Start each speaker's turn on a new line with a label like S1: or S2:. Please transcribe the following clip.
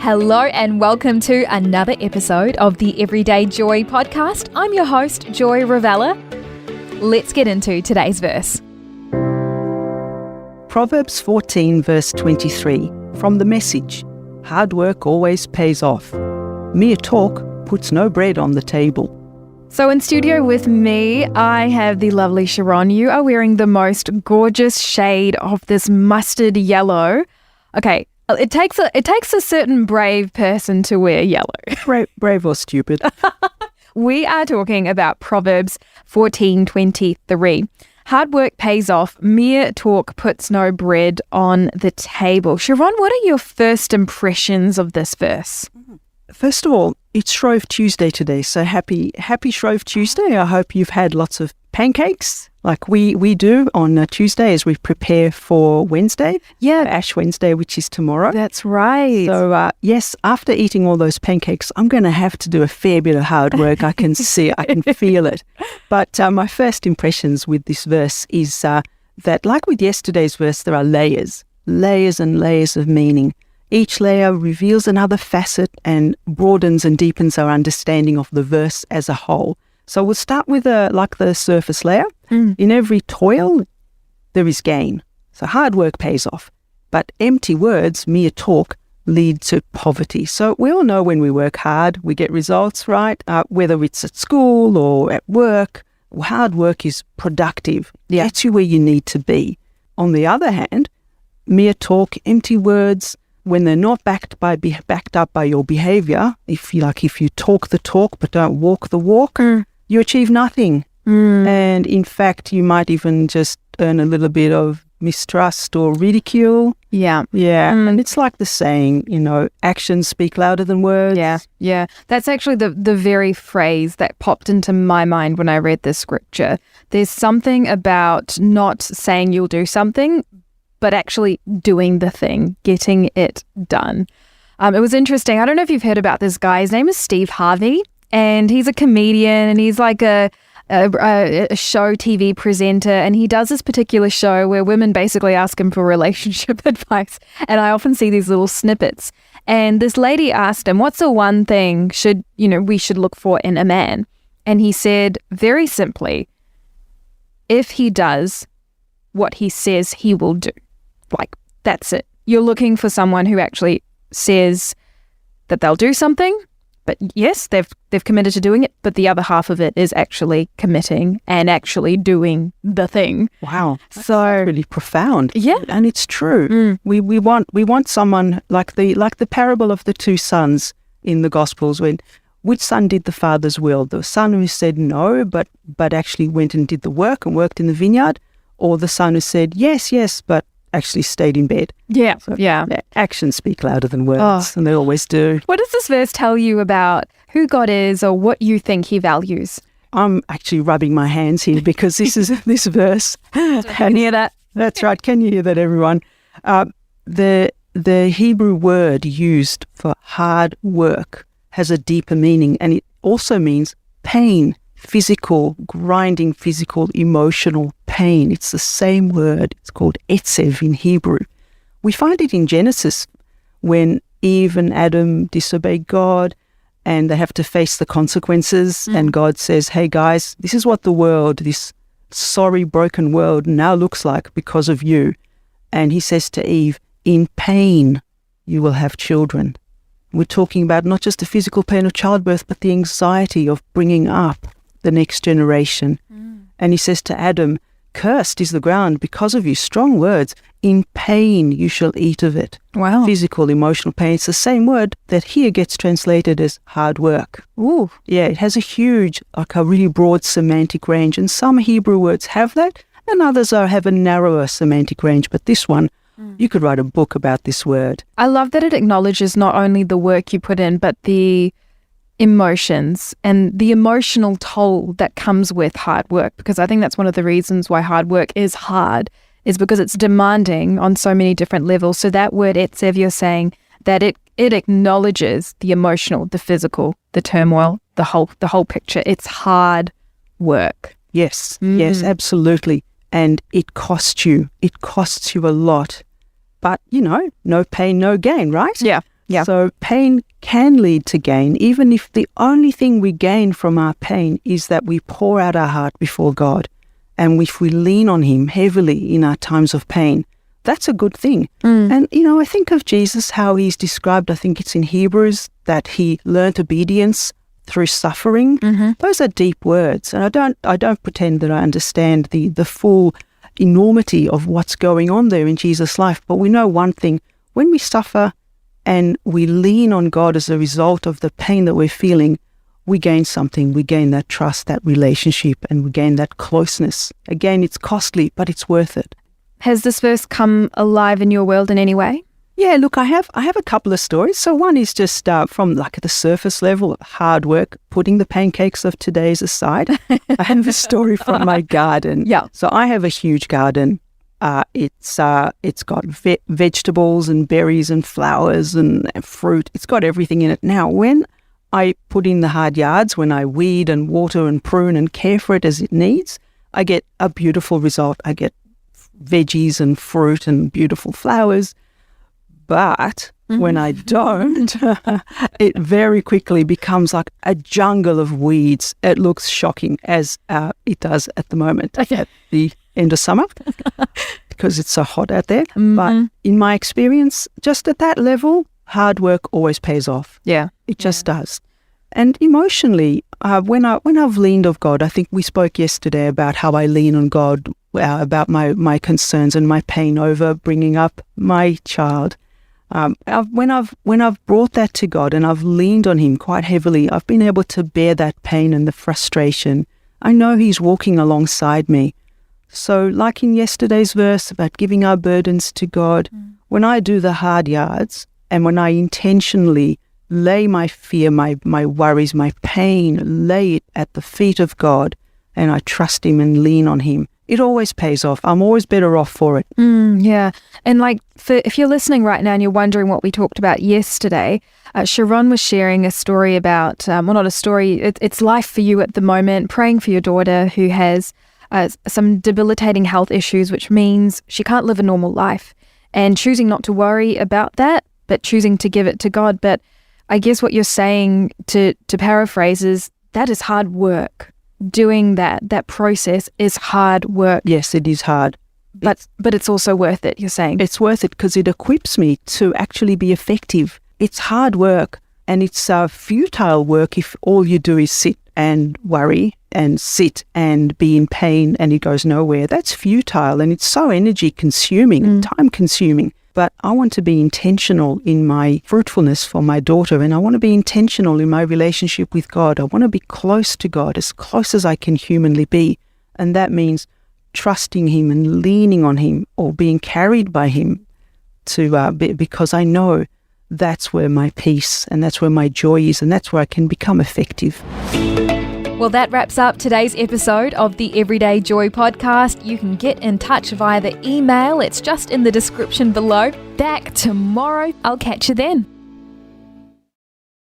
S1: Hello and welcome to another episode of the Everyday Joy podcast. I'm your host, Joy Ravella. Let's get into today's verse.
S2: Proverbs 14 verse 23 from the Message. Hard work always pays off. Mere talk puts no bread on the table.
S1: So in studio with me, I have the lovely Sharon. You are wearing the most gorgeous shade of this mustard yellow. Okay, it takes a certain brave person to wear yellow.
S2: Brave or stupid.
S1: We are talking about Proverbs 14:23. Hard work pays off. Mere talk puts no bread on the table. Sharon, what are your first impressions of this verse?
S2: First of all, it's Shrove Tuesday today, so happy Shrove Tuesday. I hope you've had lots of pancakes like we do on Tuesday as we prepare for Wednesday.
S1: Yeah.
S2: Ash Wednesday, which is tomorrow.
S1: That's right.
S2: So, yes, after eating all those pancakes, I'm going to have to do a fair bit of hard work. I can see it. I can feel it. But my first impressions with this verse is that, like with yesterday's verse, there are layers and layers of meaning. Each layer reveals another facet and broadens and deepens our understanding of the verse as a whole. So we'll start with the surface layer. In every toil, there is gain. So hard work pays off. But empty words, mere talk, lead to poverty. So we all know when we work hard, we get results, right? Whether it's at school or at work, hard work is productive. It gets you where you need to be. On the other hand, mere talk, empty words, when they're not backed up by your behavior, if you talk the talk but don't walk the walk, you achieve nothing. And in fact, you might even just earn a little bit of mistrust or ridicule.
S1: Yeah.
S2: And it's like the saying, actions speak louder than words.
S1: Yeah. That's actually the very phrase that popped into my mind when I read this scripture. There's something about not saying you'll do something, but actually doing the thing, getting it done. It was interesting. I don't know if you've heard about this guy. His name is Steve Harvey, and he's a comedian, and he's like a show TV presenter, and he does this particular show where women basically ask him for relationship advice, and I often see these little snippets. And this lady asked him, what's the one thing we should look for in a man? And he said, very simply, if he does what he says he will do. Like, that's it. You're looking for someone who actually says that they'll do something, but yes, they've committed to doing it, but the other half of it is actually committing and actually doing the thing.
S2: Wow. That's really profound.
S1: Yeah.
S2: And it's true. We want someone like the parable of the two sons in the Gospels, when which son did the father's will? The son who said no, but actually went and did the work and worked in the vineyard, or the son who said yes, but actually stayed in bed.
S1: Yeah.
S2: So, actions speak louder than words, and they always do.
S1: What does this verse tell you about who God is or what you think he values?
S2: I'm actually rubbing my hands here because this verse.
S1: Can you hear that?
S2: That's right. Can you hear that, everyone? The Hebrew word used for hard work has a deeper meaning, and it also means pain. Physical, grinding, physical, emotional pain. It's the same word. It's called etzev in Hebrew. We find it in Genesis when Eve and Adam disobey God and they have to face the consequences. And God says, hey guys, this is what the world, this sorry, broken world now looks like because of you. And he says to Eve, in pain you will have children. We're talking about not just the physical pain of childbirth, but the anxiety of bringing up the next generation. And he says to Adam, cursed is the ground because of you. Strong words. In pain you shall eat of it.
S1: Wow.
S2: Physical, emotional pain. It's the same word that here gets translated as hard work.
S1: Ooh.
S2: Yeah, it has a really broad semantic range. And some Hebrew words have that, and others have a narrower semantic range. But this one, you could write a book about this word.
S1: I love that it acknowledges not only the work you put in, but the emotions and the emotional toll that comes with hard work, because I think that's one of the reasons why hard work is hard, is because it's demanding on so many different levels. So that word etzev, you're saying that it acknowledges the emotional, the physical, the turmoil, the whole picture. It's hard work.
S2: Yes, absolutely. And it costs you a lot. But, no pain, no gain, right?
S1: Yeah. Yeah.
S2: So pain can lead to gain, even if the only thing we gain from our pain is that we pour out our heart before God. And if we lean on him heavily in our times of pain, that's a good thing. And, I think of Jesus, how he's described, I think it's in Hebrews, that he learnt obedience through suffering. Those are deep words. And I don't pretend that I understand the full enormity of what's going on there in Jesus' life. But we know one thing: when we suffer and we lean on God as a result of the pain that we're feeling, we gain something. We gain that trust, that relationship, and we gain that closeness. Again, it's costly, but it's worth it.
S1: Has this verse come alive in your world in any way?
S2: Yeah, look, I have a couple of stories. So one is just from like at the surface level, hard work, putting the pancakes of today's aside. I have a story from my garden.
S1: Yeah.
S2: So I have a huge garden. It's got vegetables and berries and flowers and fruit. It's got everything in it. Now, when I put in the hard yards, when I weed and water and prune and care for it as it needs, I get a beautiful result. I get veggies and fruit and beautiful flowers. But when I don't, it very quickly becomes like a jungle of weeds. It looks shocking, as it does at the moment at the end of summer because it's so hot out there. But in my experience, just at that level, hard work always pays off.
S1: Yeah.
S2: It just does. And emotionally, when I've leaned on God, I think we spoke yesterday about how I lean on God, about my concerns and my pain over bringing up my child. When I've brought that to God and I've leaned on him quite heavily, I've been able to bear that pain and the frustration. I know he's walking alongside me. So like in yesterday's verse about giving our burdens to God, when I do the hard yards and when I intentionally lay my fear, my worries, my pain, lay it at the feet of God, and I trust him and lean on him, it always pays off. I'm always better off for it.
S1: Yeah. And if you're listening right now and you're wondering what we talked about yesterday, Sharon was sharing a story about, not a story, it's life for you at the moment, praying for your daughter who has some debilitating health issues, which means she can't live a normal life, and choosing not to worry about that, but choosing to give it to God. But I guess what you're saying, to paraphrase, is that is hard work. Doing that process is hard work.
S2: Yes, it is hard.
S1: But it's also worth it, you're saying?
S2: It's worth it because it equips me to actually be effective. It's hard work, and it's futile work if all you do is sit and worry and sit and be in pain and it goes nowhere. That's futile, and it's so energy consuming, time consuming. But I want to be intentional in my fruitfulness for my daughter, and I want to be intentional in my relationship with God. I want to be close to God, as close as I can humanly be. And that means trusting him and leaning on him, or being carried by him, because I know that's where my peace and that's where my joy is, and that's where I can become effective.
S3: Well, that wraps up today's episode of the Everyday Joy podcast. You can get in touch via the email. It's just in the description below. Back tomorrow. I'll catch you then.